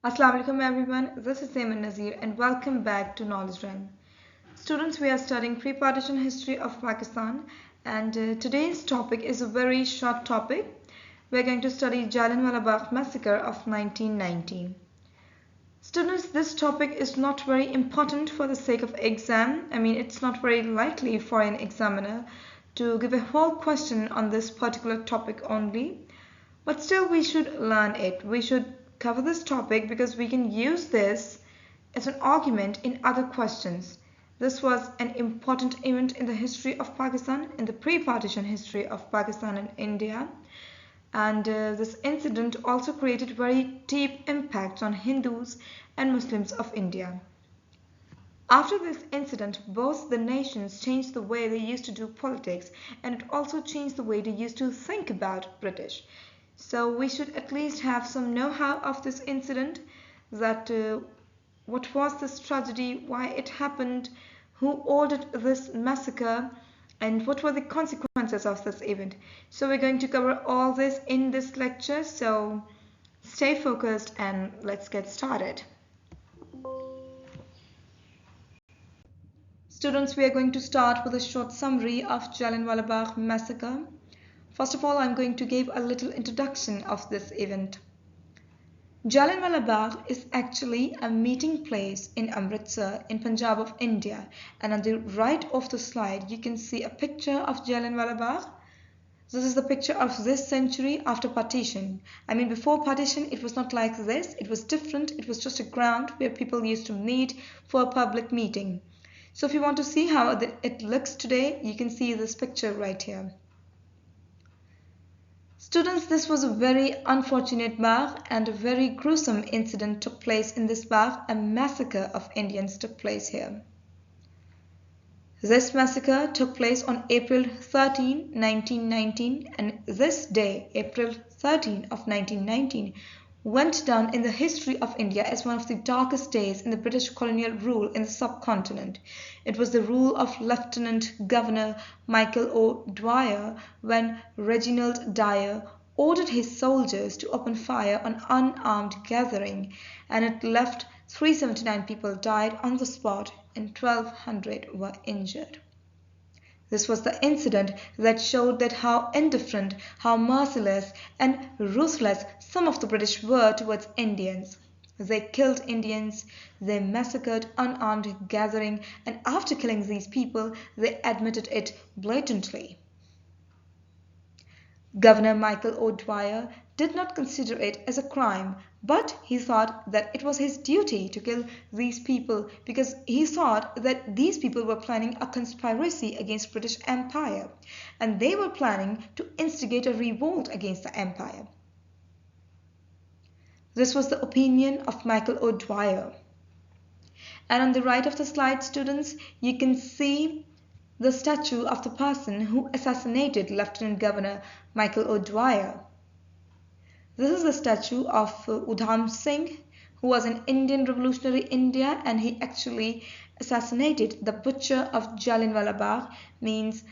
Assalamu alaikum everyone, this is Seman Nazir and welcome back to Knowledge Run. Students, we are studying pre-partition history of Pakistan and today's topic is a very short topic. We are going to study Jallianwala Bagh massacre of 1919. Students, this topic is not very important for the sake of exam. It's not very likely for an examiner to give a whole question on this particular topic only. But still, we should learn it. We should cover this topic because we can use this as an argument in other questions. This was an important event in the history of Pakistan, in the pre-partition history of Pakistan and India. And this incident also created very deep impacts on Hindus and Muslims of India. After this incident, both the nations changed the way they used to do politics, and it also changed the way they used to think about British. So we should at least have some know-how of this incident, that what was this tragedy, why it happened, who ordered this massacre, and what were the consequences of this event. So we're going to cover all this in this lecture, so stay focused and let's get started. Students, we are going to start with a short summary of Jallianwala Bagh massacre. First of all, I'm going to give a little introduction of this event. Jallianwala Bagh is actually a meeting place in Amritsar in Punjab of India, and on the right of the slide you can see a picture of Jallianwala Bagh. This is the picture of this century after partition. Before partition it was not like this, it was different, it was just a ground where people used to meet for a public meeting. So if you want to see how it looks today, you can see this picture right here. Students, this was a very unfortunate Bagh and a very gruesome incident took place in this Bagh. A massacre of Indians took place here. This massacre took place on April 13, 1919, and this day, April 13 of 1919, went down in the history of India as one of the darkest days in the British colonial rule in the subcontinent. It was the rule of Lieutenant Governor Michael O Dwyer when Reginald Dyer ordered his soldiers to open fire on unarmed gathering, and it left 379 people died on the spot and 1,200 were injured. This was the incident that showed that how indifferent, how merciless and ruthless some of the British were towards Indians. They killed Indians, they massacred unarmed gathering, and after killing these people, they admitted it blatantly. Governor Michael O Dwyer did not consider it as a crime, but he thought that it was his duty to kill these people because he thought that these people were planning a conspiracy against British Empire, and they were planning to instigate a revolt against the empire. This was the opinion of Michael O Dwyer. And on the right of the slide, students, you can see the statue of the person who assassinated Lieutenant Governor Michael O Dwyer. This is the statue of Udham Singh, who was an Indian revolutionary in India, and he actually assassinated the butcher of Jallianwala Bagh, means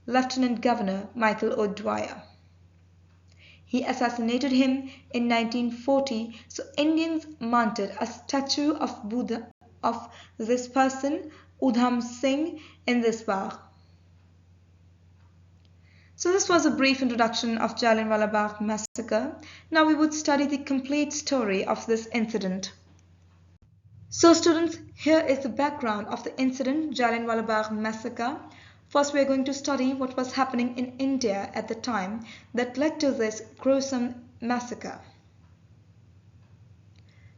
Lieutenant Governor Michael O Dwyer. He assassinated him in 1940, so Indians mounted a statue of Buddha of this person, Udham Singh, in this Bagh. So this was a brief introduction of Jallianwala Bagh massacre. Now we would study the complete story of this incident. So students, here is the background of the incident, Jallianwala Bagh massacre. First we are going to study what was happening in India at the time that led to this gruesome massacre.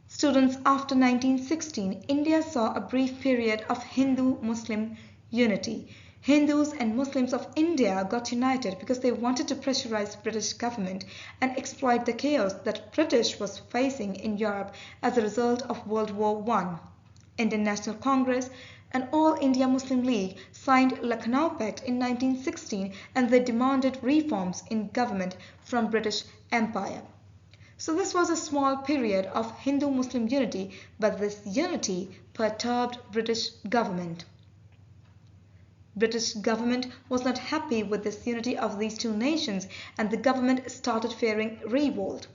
Students, after 1916, India saw a brief period of Hindu-Muslim unity. Hindus and Muslims of India got united because they wanted to pressurize the British government and exploit the chaos that British was facing in Europe as a result of World War I. Indian National Congress and All India Muslim League signed Lucknow Pact in 1916, and they demanded reforms in government from British Empire. So this was a small period of Hindu-Muslim unity, but this unity perturbed British government. British government was not happy with this unity of these two nations, and the government started fearing revolt.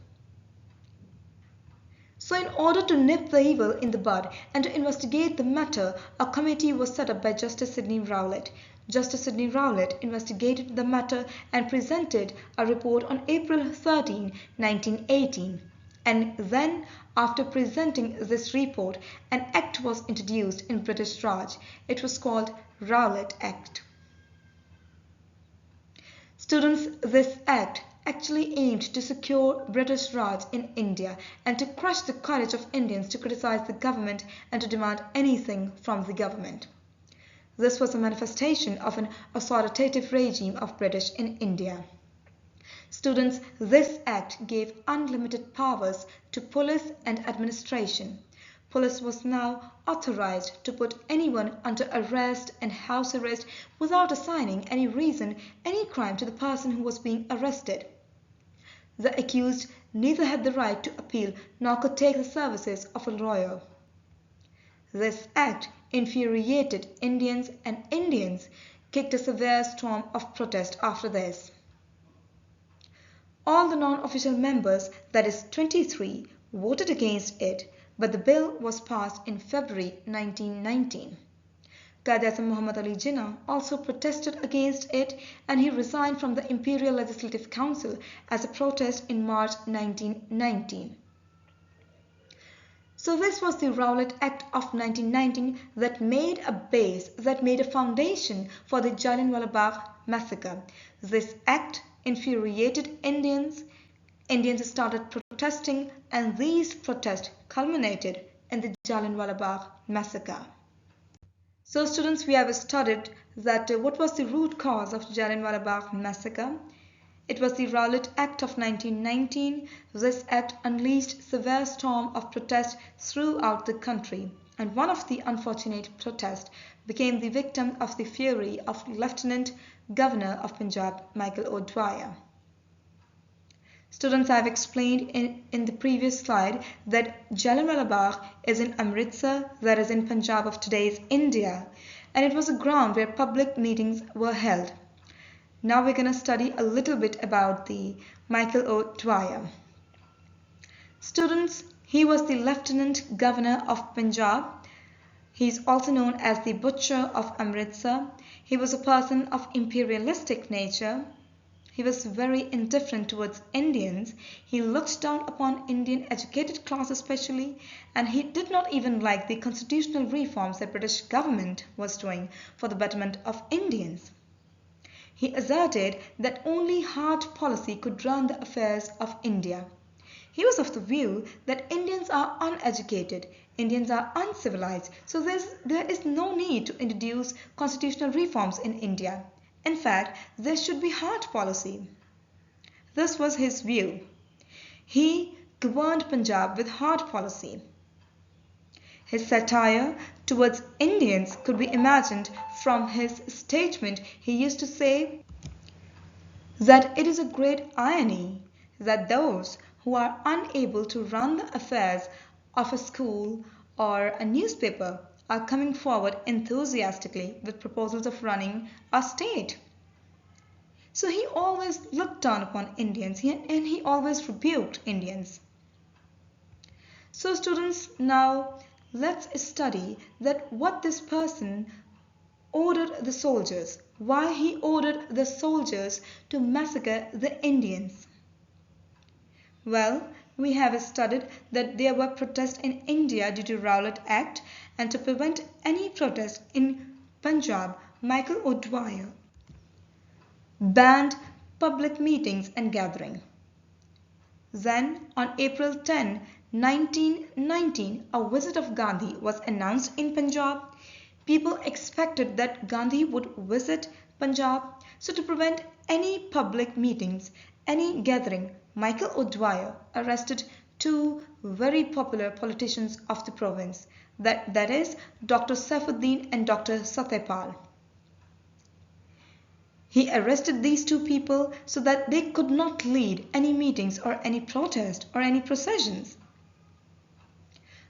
So in order to nip the evil in the bud and to investigate the matter, a committee was set up by Justice Sidney Rowlett. Justice Sidney Rowlett investigated the matter and presented a report on April 13, 1918. And then, after presenting this report, an act was introduced in British Raj. It was called Rowlett Act. Students, this act actually aimed to secure British Raj in India and to crush the courage of Indians to criticize the government and to demand anything from the government. This was a manifestation of an authoritative regime of British in India. Students, this act gave unlimited powers to police and administration. Police was now authorized to put anyone under arrest and house arrest without assigning any reason, any crime to the person who was being arrested. The accused neither had the right to appeal nor could take the services of a lawyer. This act infuriated Indians, and Indians kicked a severe storm of protest after this. All the non-official members, that is 23, voted against it, but the bill was passed in February 1919. Qaid-e-Azam Muhammad Ali Jinnah also protested against it, and he resigned from the Imperial Legislative Council as a protest in March 1919. So this was the Rowlett Act of 1919 that made a base, that made a foundation for the Jallianwala Bagh massacre. This act infuriated Indians. Indians started protesting, and these protests culminated in the Jallianwala Bagh massacre. So students, we have studied that what was the root cause of Jallianwala Bagh massacre. It was the Rowlett Act of 1919. This act unleashed severe storm of protest throughout the country, and one of the unfortunate protests became the victim of the fury of Lieutenant Governor of Punjab, Michael O Dwyer. Students, I have explained in the previous slide that Jallianwala Bagh is in Amritsar, that is in Punjab of today's India, and it was a ground where public meetings were held. Now we're going to study a little bit about the Michael O Dwyer. Students, he was the Lieutenant Governor of Punjab. He is also known as the Butcher of Amritsar. He was a person of imperialistic nature. He was very indifferent towards Indians. He looked down upon Indian educated class especially, and he did not even like the constitutional reforms the British government was doing for the betterment of Indians. He asserted that only hard policy could run the affairs of India. He was of the view that Indians are uneducated, Indians are uncivilized, so there is no need to introduce constitutional reforms in India. In fact, there should be hard policy. This was his view. He governed Punjab with hard policy. His satire towards Indians could be imagined from his statement. He used to say that it is a great irony that those who are unable to run the affairs of a school or a newspaper are coming forward enthusiastically with proposals of running a state. So he always looked down upon Indians and he always rebuked Indians. So students, now let's study that what this person ordered the soldiers, why he ordered the soldiers to massacre the Indians. Well, we have studied that there were protests in India due to Rowlett Act, and to prevent any protest in Punjab, Michael O Dwyer banned public meetings and gathering. Then, on April 10, 1919, a visit of Gandhi was announced in Punjab. People expected that Gandhi would visit Punjab, so to prevent any public meetings, any gathering, Michael O Dwyer arrested two very popular politicians of the province, that is Dr. Saifuddin and Dr. Satyapal. He arrested these two people so that they could not lead any meetings or any protest or any processions.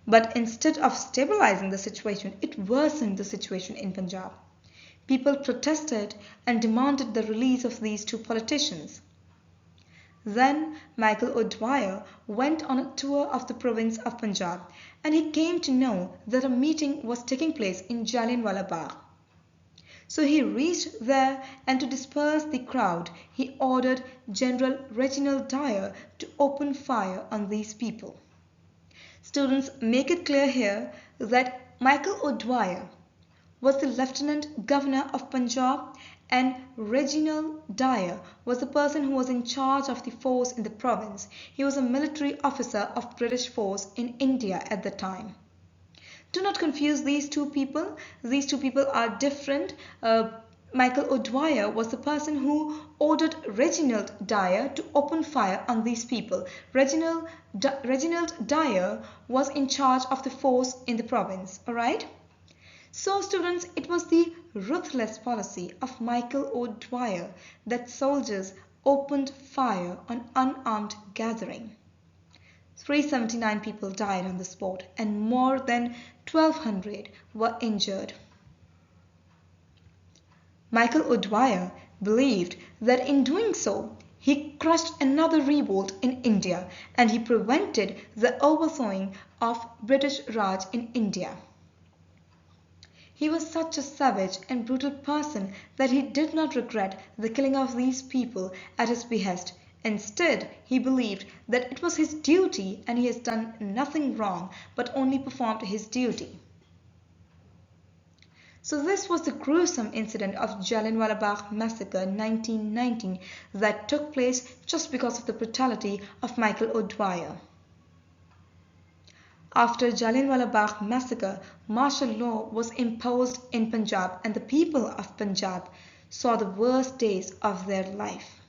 But instead of stabilizing the situation, it worsened the situation in Punjab. People protested and demanded the release of these two politicians. Then Michael O Dwyer went on a tour of the province of Punjab, and he came to know that a meeting was taking place in Jallianwala Bagh. So he reached there, and to disperse the crowd he ordered General Reginald Dyer to open fire on these people. Students, make it clear here that Michael O Dwyer was the Lieutenant Governor of Punjab, and Reginald Dyer was the person who was in charge of the force in the province. He was a military officer of British force in India at the time. Do not confuse these two people. These two people are different. Michael O Dwyer was the person who ordered Reginald Dyer to open fire on these people. Reginald Dyer was in charge of the force in the province. Alright? So students, it was the ruthless policy of Michael O Dwyer that soldiers opened fire on unarmed gathering. 379 people died on the spot and more than 1,200 were injured. Michael O Dwyer believed that in doing so, he crushed another revolt in India and he prevented the overthrowing of British Raj in India. He was such a savage and brutal person that he did not regret the killing of these people at his behest. Instead, he believed that it was his duty and he has done nothing wrong but only performed his duty. So this was the gruesome incident of Jallianwala Bagh Massacre in 1919 that took place just because of the brutality of Michael O Dwyer. After Jallianwala Bagh Massacre, martial law was imposed in Punjab and the people of Punjab saw the worst days of their life.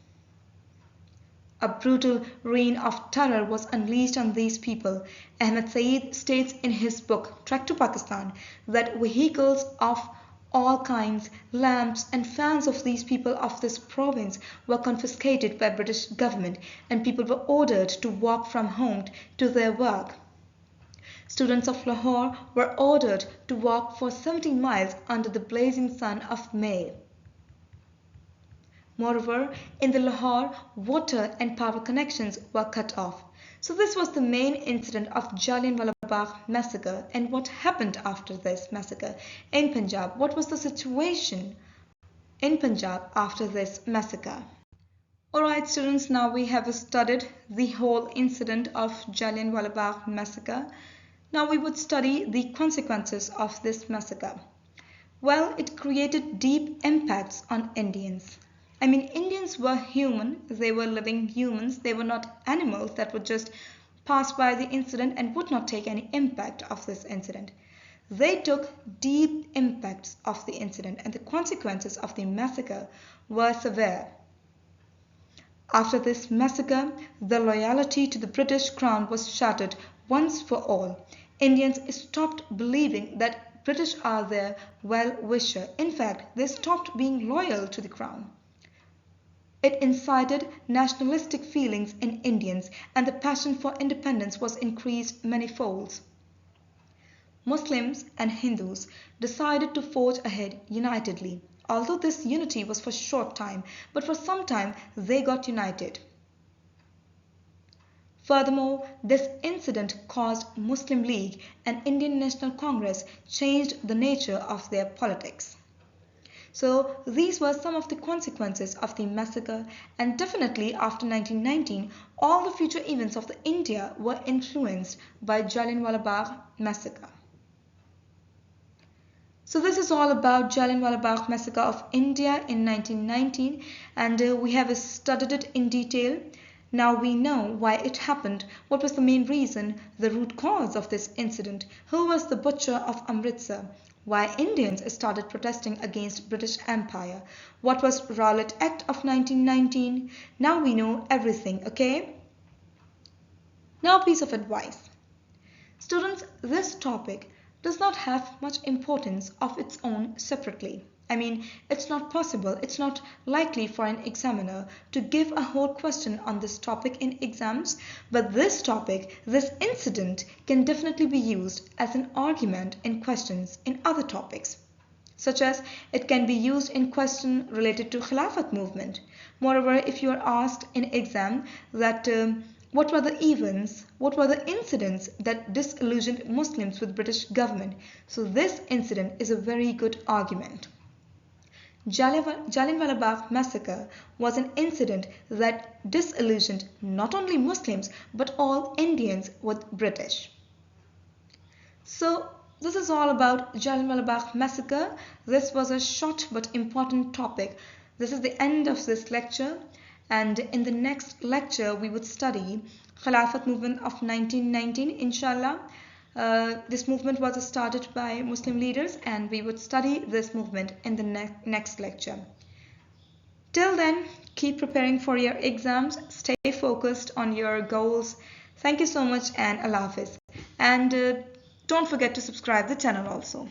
A brutal reign of terror was unleashed on these people. Ahmed Saeed states in his book Trek to Pakistan that vehicles of all kinds, lamps and fans of these people of this province were confiscated by British government and people were ordered to walk from home to their work. Students of Lahore were ordered to walk for 17 miles under the blazing sun of May. Moreover, in the Lahore, water and power connections were cut off. So this was the main incident of Jallianwala Bagh massacre. And what happened after this massacre in Punjab? What was the situation in Punjab after this massacre? Alright students, now we have studied the whole incident of Jallianwala Bagh massacre. Now we would study the consequences of this massacre. Well, it created deep impacts on Indians. I mean, Indians were human, they were living humans, they were not animals that would just pass by the incident and would not take any impact of this incident. They took deep impacts of the incident and the consequences of the massacre were severe. After this massacre, the loyalty to the British Crown was shattered once for all. Indians stopped believing that British are their well-wisher. In fact, they stopped being loyal to the Crown. It incited nationalistic feelings in Indians and the passion for independence was increased many-folds. Muslims and Hindus decided to forge ahead unitedly. Although this unity was for a short time, but for some time they got united. Furthermore, this incident caused Muslim League and Indian National Congress changed the nature of their politics. So these were some of the consequences of the massacre, and definitely after 1919, all the future events of the India were influenced by Jallianwala Bagh massacre. So this is all about Jallianwala Bagh massacre of India in 1919, and we have studied it in detail. Now we know why it happened, what was the main reason, the root cause of this incident, who was the butcher of Amritsar, why Indians started protesting against British Empire, what was Rowlatt Act of 1919. Now we know everything, okay? Now a piece of advice. Students, this topic does not have much importance of its own separately. I mean, it's not possible, it's not likely for an examiner to give a whole question on this topic in exams, but this topic, this incident can definitely be used as an argument in questions in other topics. such as it can be used in question related to Khilafat movement. Moreover, if you are asked in exam that what were the events, what were the incidents that disillusioned Muslims with British government, so this incident is a very good argument. Jallianwala Bagh massacre was an incident that disillusioned not only Muslims but all Indians with British. So this is all about Jallianwala Bagh massacre. This was a short but important topic. This is the end of this lecture, and in the next lecture we would study Khilafat movement of 1919, inshallah. This movement was started by Muslim leaders, and we would study this movement in the next lecture. Till then, keep preparing for your exams, stay focused on your goals. Thank you so much, and Allah Hafiz. And don't forget to subscribe the channel also.